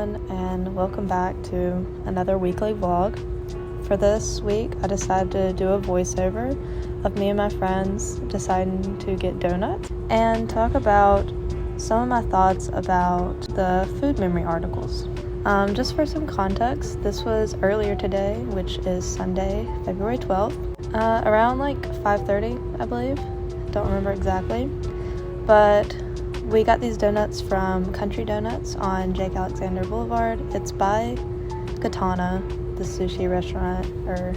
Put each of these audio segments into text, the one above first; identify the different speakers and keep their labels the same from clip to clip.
Speaker 1: everyone, and welcome back to another weekly vlog. For this week, I decided to do a voiceover of me and my friends deciding to get donuts and talk about some of my thoughts about the food memory articles. Just for some context, this was earlier today, which is Sunday, February 12th, around like 5:30, I believe. Don't remember exactly, but we got these donuts from Country Donuts on Jake Alexander Boulevard. It's by Katana, the sushi restaurant or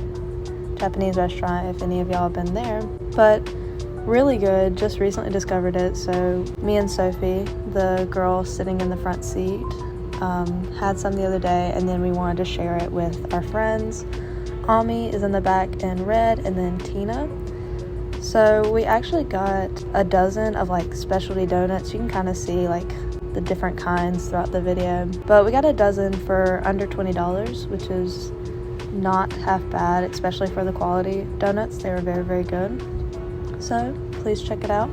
Speaker 1: Japanese restaurant, if any of y'all have been there. But really good, just recently discovered it. So me and Sophie, the girl sitting in the front seat, had some the other day, and then we wanted to share it with our friends. Ami is in the back in red, and then Tina. So we actually got a dozen of like specialty donuts. You can kind of see like the different kinds throughout the video. But we got a dozen for under $20, which is not half bad, especially for the quality donuts. They were very, very good. So please check it out.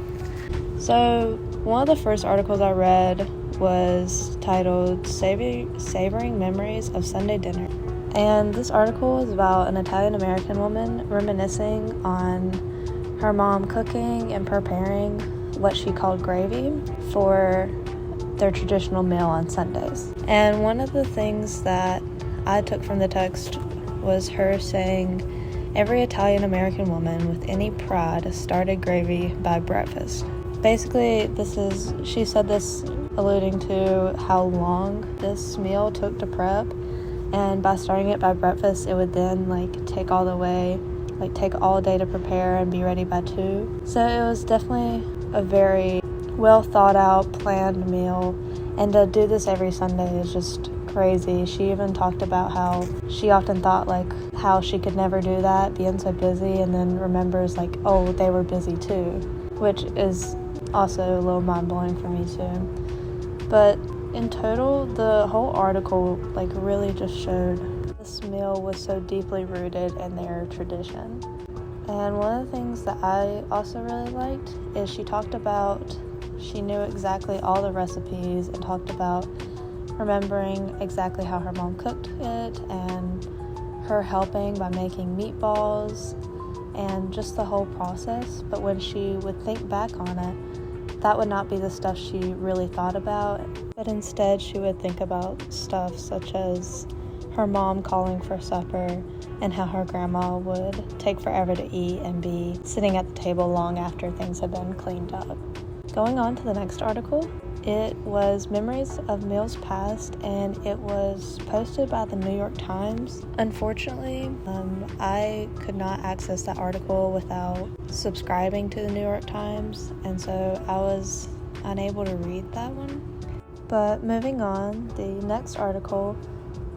Speaker 1: So one of the first articles I read was titled Savoring Memories of Sunday Dinner. And this article is about an Italian-American woman reminiscing on her mom cooking and preparing what she called gravy for their traditional meal on Sundays. And one of the things that I took from the text was her saying, every Italian-American woman with any pride started gravy by breakfast. Basically, she said this alluding to how long this meal took to prep, and by starting it by breakfast, it would then take all day to prepare and be ready by 2. So it was definitely a very well thought out, planned meal, and to do this every Sunday is just crazy. She even talked about how she often thought how she could never do that, being so busy, and then remembers oh, they were busy too, which is also a little mind-blowing for me too. But in total, the whole article really just showed this meal was so deeply rooted in their tradition. And one of the things that I also really liked is she talked about she knew exactly all the recipes and talked about remembering exactly how her mom cooked it and her helping by making meatballs and just the whole process. But when she would think back on it, that would not be the stuff she really thought about, but instead she would think about stuff such as her mom calling for supper and how her grandma would take forever to eat and be sitting at the table long after things had been cleaned up. Going on to the next article, it was Memories of Meals Past, and it was posted by the New York Times. Unfortunately, I could not access that article without subscribing to the New York Times, and so I was unable to read that one. But moving on, the next article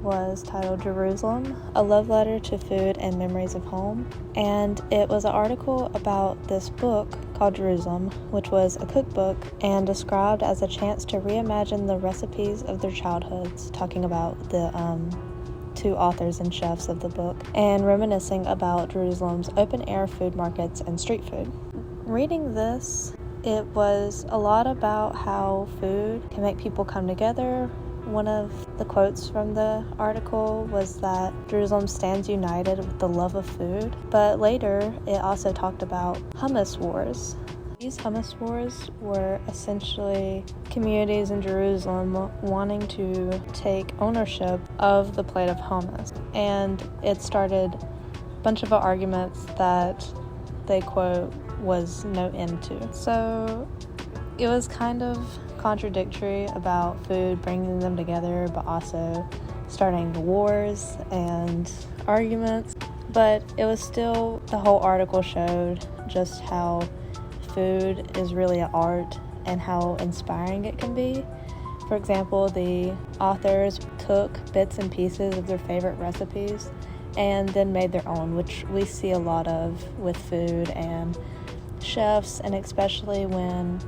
Speaker 1: was titled Jerusalem, A Love Letter to Food and Memories of Home. And it was an article about this book called Jerusalem, which was a cookbook and described as a chance to reimagine the recipes of their childhoods, talking about the two authors and chefs of the book, and reminiscing about Jerusalem's open-air food markets and street food. Reading this, it was a lot about how food can make people come together. One of the quotes from the article was that Jerusalem stands united with the love of food, but later it also talked about hummus wars. These hummus wars were essentially communities in Jerusalem wanting to take ownership of the plate of hummus, and it started a bunch of arguments that they quote was no end to. So it was kind of contradictory about food bringing them together, but also starting the wars and arguments. But it was still, the whole article showed just how food is really an art and how inspiring it can be. For example, the authors took bits and pieces of their favorite recipes and then made their own, which we see a lot of with food and chefs, and especially when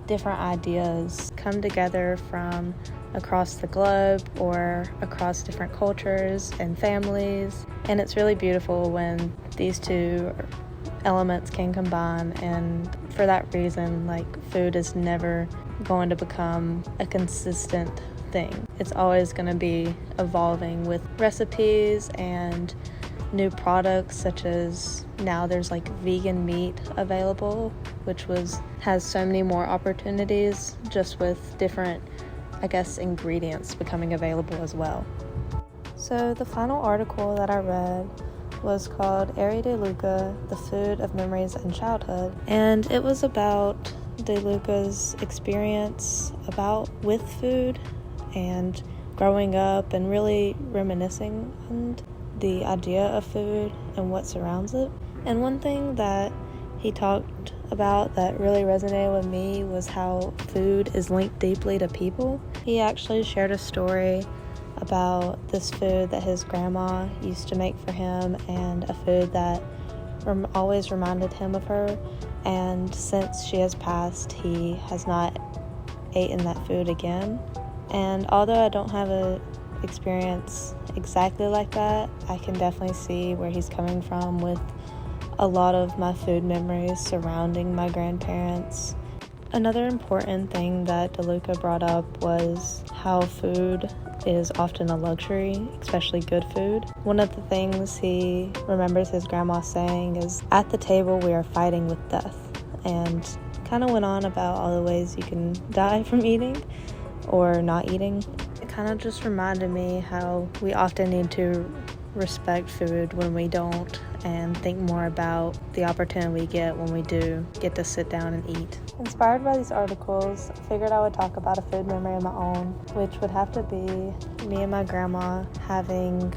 Speaker 1: different ideas come together from across the globe or across different cultures and families. And it's really beautiful when these two elements can combine, and for that reason, food is never going to become a consistent thing. It's always going to be evolving with recipes and new products, such as now there's like vegan meat available, which has so many more opportunities just with different, I guess, ingredients becoming available as well. So the final article that I read was called Ari DeLuca, The Food of Memories and Childhood, and it was about DeLuca's experience with food and growing up and really reminiscing on the idea of food and what surrounds it. And one thing that he talked about that really resonated with me was how food is linked deeply to people. He actually shared a story about this food that his grandma used to make for him, and a food that always reminded him of her. And since she has passed, he has not eaten that food again. And although I don't have a experience exactly like that, I can definitely see where he's coming from with a lot of my food memories surrounding my grandparents. Another important thing that DeLuca brought up was how food is often a luxury, especially good food. One of the things he remembers his grandma saying is, "At the table we are fighting with death," and kind of went on about all the ways you can die from eating or not eating. It kind of just reminded me how we often need to respect food when we don't, and think more about the opportunity we get when we do get to sit down and eat. Inspired by these articles, I figured I would talk about a food memory of my own, which would have to be me and my grandma having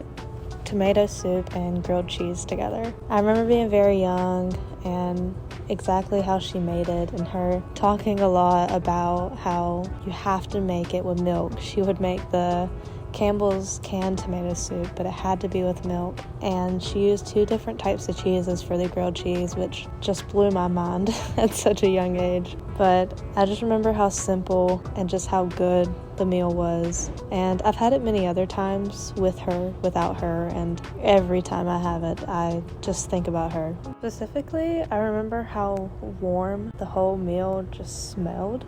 Speaker 1: tomato soup and grilled cheese together. I remember being very young and exactly how she made it, and her talking a lot about how you have to make it with milk. She would make the Campbell's canned tomato soup, but it had to be with milk, and she used 2 different types of cheeses for the grilled cheese, which just blew my mind at such a young age. But I just remember how simple and just how good the meal was, and I've had it many other times with her, without her, and every time I have it, I just think about her. Specifically, I remember how warm the whole meal just smelled.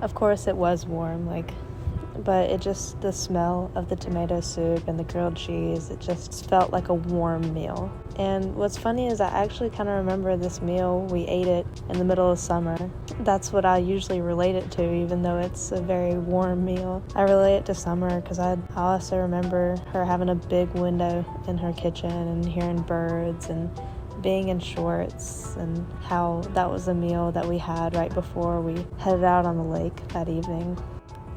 Speaker 1: Of course it was warm, but the smell of the tomato soup and the grilled cheese, it just felt like a warm meal. And what's funny is I actually kind of remember this meal, we ate it in the middle of summer. That's what I usually relate it to, even though it's a very warm meal. I relate it to summer because I also remember her having a big window in her kitchen and hearing birds and being in shorts, and how that was a meal that we had right before we headed out on the lake that evening.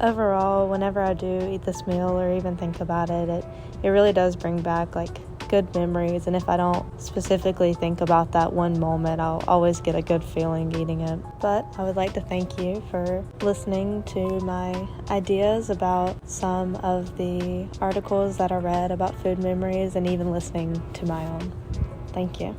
Speaker 1: Overall, whenever I do eat this meal or even think about it, it really does bring back good memories, and if I don't specifically think about that one moment, I'll always get a good feeling eating it. But I would like to thank you for listening to my ideas about some of the articles that I read about food memories, and even listening to my own. Thank you.